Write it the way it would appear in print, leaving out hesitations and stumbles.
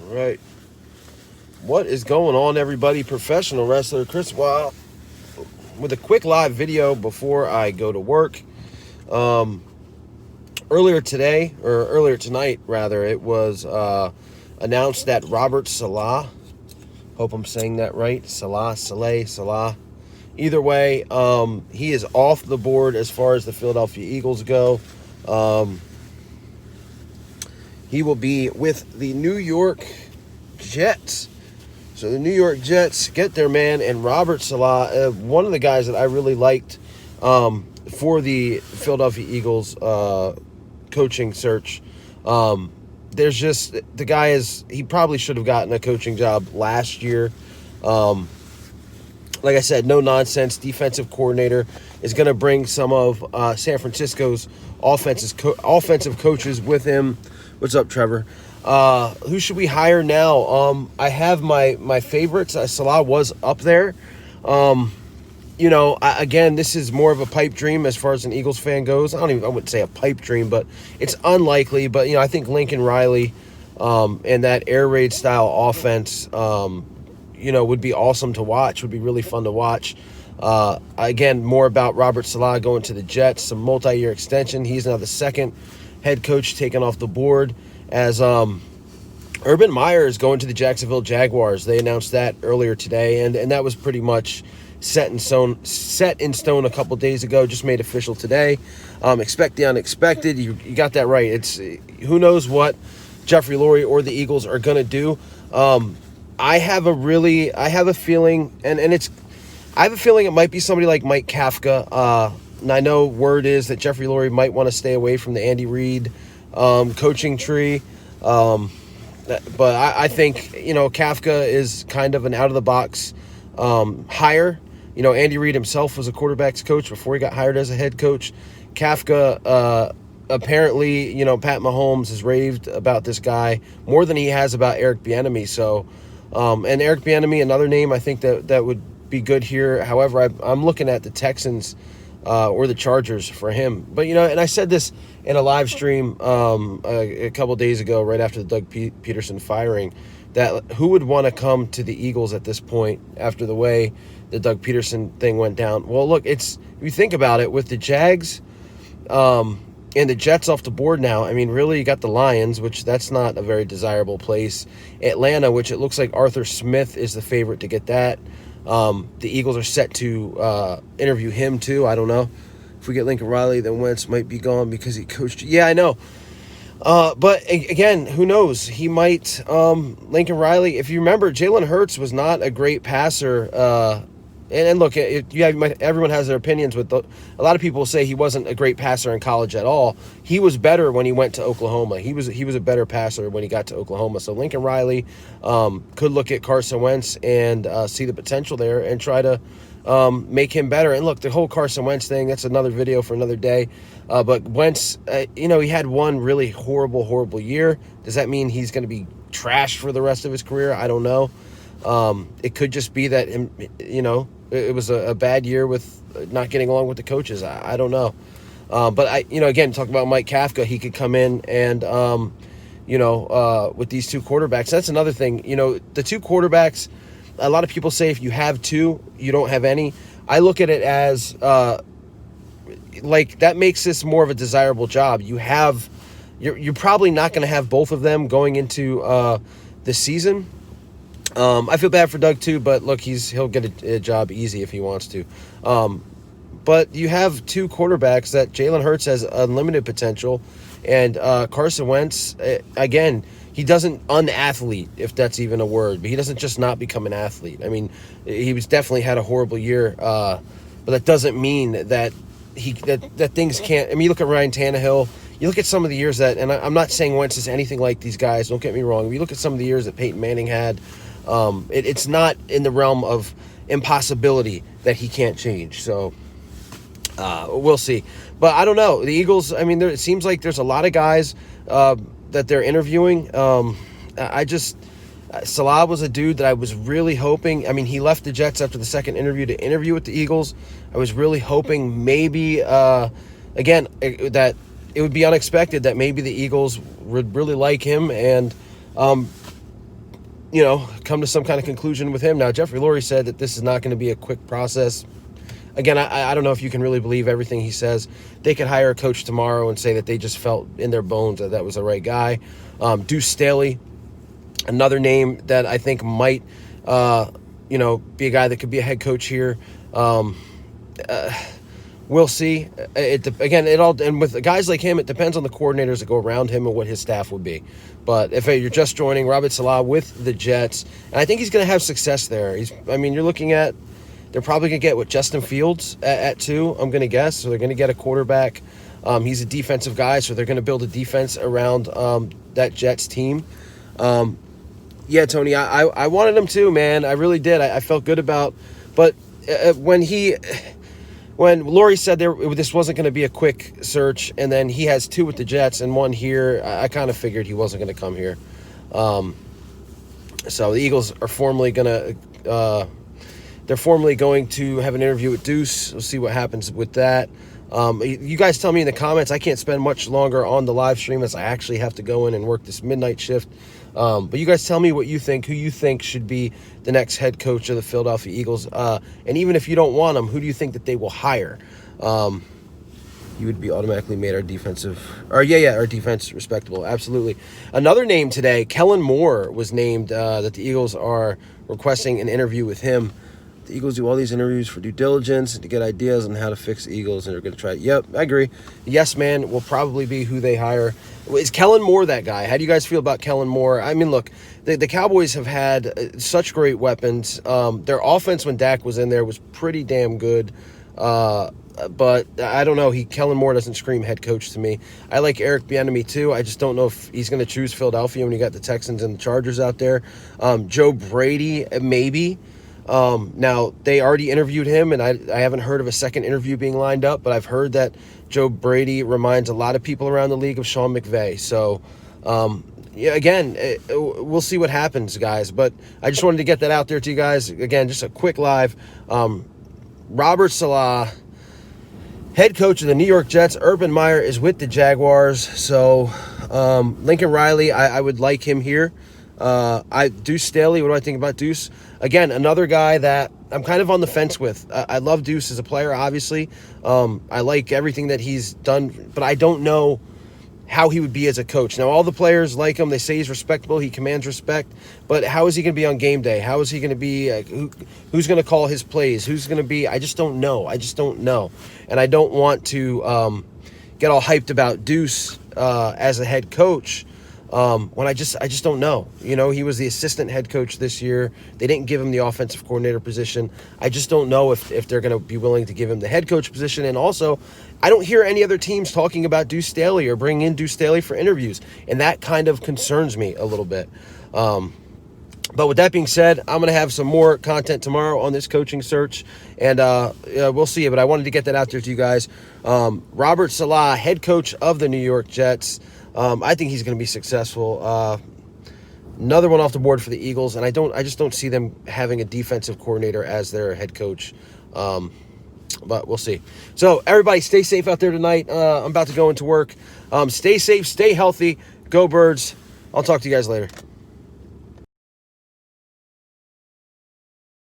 Right. What is going on, everybody? Professional wrestler Chris Wild with a quick live video before I go to work. Um, Earlier today, or earlier tonight, rather, it was announced that Robert Saleh, hope I'm saying that right, Saleh. Either way, he is off the board as far as the Philadelphia Eagles go. Um, he will be with the New York Jets. So the New York Jets get their man, and Robert Saleh, one of the guys that I really liked for the Philadelphia Eagles coaching search. There's just, the guy he probably should have gotten a coaching job last year. Like I said, no nonsense defensive coordinator is going to bring some of San Francisco's offensive coaches with him. What's up, Trevor? Who should we hire now? I have my favorites. Salah was up there. Again, this is more of a pipe dream as far as an Eagles fan goes. I wouldn't say a pipe dream, but it's unlikely. But, I think Lincoln Riley and that air raid style offense, would be awesome to watch, would be really fun to watch. Again, more about Robert Saleh going to the Jets, some multi-year extension. He's now the second head coach taken off the board as Urban Meyer is going to the Jacksonville Jaguars. They announced that earlier today, and that was pretty much set in stone a couple days ago, just made official today. Expect the unexpected. You got that right. It's who knows what Jeffrey Lurie or the Eagles are going to do. I have a feeling, and I have a feeling it might be somebody like Mike Kafka. And I know word is that Jeffrey Lurie might want to stay away from the Andy Reid coaching tree. But I think, Kafka is kind of an out-of-the-box hire. Andy Reid himself was a quarterback's coach before he got hired as a head coach. Kafka, apparently, Pat Mahomes has raved about this guy more than he has about Eric Bieniemy. So, and Eric Bieniemy, another name I think that would be good here. However, I'm looking at the Texans or the Chargers for him. But, and I said this in a live stream a couple days ago, right after the Doug Peterson firing, that who would want to come to the Eagles at this point after the way the Doug Peterson thing went down? Well, look, if you think about it, with the Jags and the Jets off the board now, really you got the Lions, which that's not a very desirable place. Atlanta, which it looks like Arthur Smith is the favorite to get that. The Eagles are set to interview him too. I don't know. If we get Lincoln Riley, then Wentz might be gone because he coached. Yeah, I know. But again, who knows? He might. Lincoln Riley, if you remember, Jalen Hurts was not a great passer. And look, everyone has their opinions. A lot of people say he wasn't a great passer in college at all. He was better when he went to Oklahoma. He was a better passer when he got to Oklahoma. So Lincoln Riley could look at Carson Wentz and see the potential there and try to make him better. And look, the whole Carson Wentz thing, that's another video for another day. But Wentz, he had one really horrible year. Does that mean he's going to be trashed for the rest of his career? I don't know. It could just be that, it was a bad year with not getting along with the coaches. I don't know. But again, talking about Mike Kafka, he could come in and, with these two quarterbacks, that's another thing. The two quarterbacks, a lot of people say if you have two, you don't have any. I look at it as, that makes this more of a desirable job. You're probably not going to have both of them going into the season. I feel bad for Doug too, but look, he'll get a job easy if he wants to. But you have two quarterbacks that Jalen Hurts has unlimited potential, and Carson Wentz, again, he doesn't unathlete, if that's even a word, but he doesn't just not become an athlete. He was definitely had a horrible year, but that doesn't mean that that things can't. You look at Ryan Tannehill. You look at some of the years that, and I'm not saying Wentz is anything like these guys. Don't get me wrong. If you look at some of the years that Peyton Manning had, it's not in the realm of impossibility that he can't change. So we'll see. But I don't know. The Eagles, it seems like there's a lot of guys that they're interviewing. Salah was a dude that I was really hoping. He left the Jets after the second interview to interview with the Eagles. I was really hoping maybe, that it would be unexpected that maybe the Eagles would really like him and come to some kind of conclusion with him. Now, Jeffrey Lurie said that this is not going to be a quick process. Again, I don't know if you can really believe everything he says. They could hire a coach tomorrow and say that they just felt in their bones that that was the right guy. Deuce Staley, another name that I think might, be a guy that could be a head coach here. We'll see. And with guys like him, it depends on the coordinators that go around him and what his staff would be. But if you're just joining, Robert Saleh with the Jets, and I think he's going to have success there. You're looking at, they're probably going to get Justin Fields at 2, I'm going to guess. So they're going to get a quarterback. He's a defensive guy, so they're going to build a defense around that Jets team. Yeah, Tony, I wanted him too, man. I really did. I felt good about, but when Lurie said this wasn't going to be a quick search, and then he has 2 with the Jets and 1 here, I kind of figured he wasn't going to come here. So the Eagles are formally going to have an interview with Deuce. We'll see what happens with that. You guys tell me in the comments. I can't spend much longer on the live stream as I actually have to go in and work this midnight shift. But you guys tell me what you think, who you think should be the next head coach of the Philadelphia Eagles. And even if you don't want them, who do you think that they will hire? You would be automatically made our defense respectable. Absolutely. Another name today, Kellen Moore, was named that the Eagles are requesting an interview with him. The Eagles do all these interviews for due diligence to get ideas on how to fix the Eagles, and they're going to try it. Yep, I agree. Yes, man, will probably be who they hire. Is Kellen Moore that guy? How do you guys feel about Kellen Moore? I mean, look, the Cowboys have had such great weapons. Their offense when Dak was in there was pretty damn good. But I don't know. Kellen Moore doesn't scream head coach to me. I like Eric Bieniemy too. I just don't know if he's going to choose Philadelphia when you got the Texans and the Chargers out there. Joe Brady, maybe. Now, they already interviewed him, and I haven't heard of a second interview being lined up, but I've heard that Joe Brady reminds a lot of people around the league of Sean McVay. So, we'll see what happens, guys. But I just wanted to get that out there to you guys. Again, just a quick live. Robert Saleh, head coach of the New York Jets. Urban Meyer is with the Jaguars. So, Lincoln Riley, I would like him here. Deuce Staley, what do I think about Deuce? Again, another guy that I'm kind of on the fence with. I love Deuce as a player, obviously. I like everything that he's done, but I don't know how he would be as a coach. Now, all the players like him. They say he's respectable. He commands respect. But how is he going to be on game day? How is he going to be? Who's going to call his plays? Who's going to be? I just don't know. And I don't want to get all hyped about Deuce as a head coach. When I just don't know. He was the assistant head coach this year. They didn't give him the offensive coordinator position. I just don't know if they're going to be willing to give him the head coach position. And also, I don't hear any other teams talking about Deuce Staley or bringing in Deuce Staley for interviews. And that kind of concerns me a little bit. But with that being said, I'm going to have some more content tomorrow on this coaching search. And we'll see. But I wanted to get that out there to you guys. Robert Saleh, head coach of the New York Jets. I think he's going to be successful. Another one off the board for the Eagles, and I just don't see them having a defensive coordinator as their head coach. But we'll see. So everybody, stay safe out there tonight. I'm about to go into work. Stay safe, stay healthy. Go Birds. I'll talk to you guys later.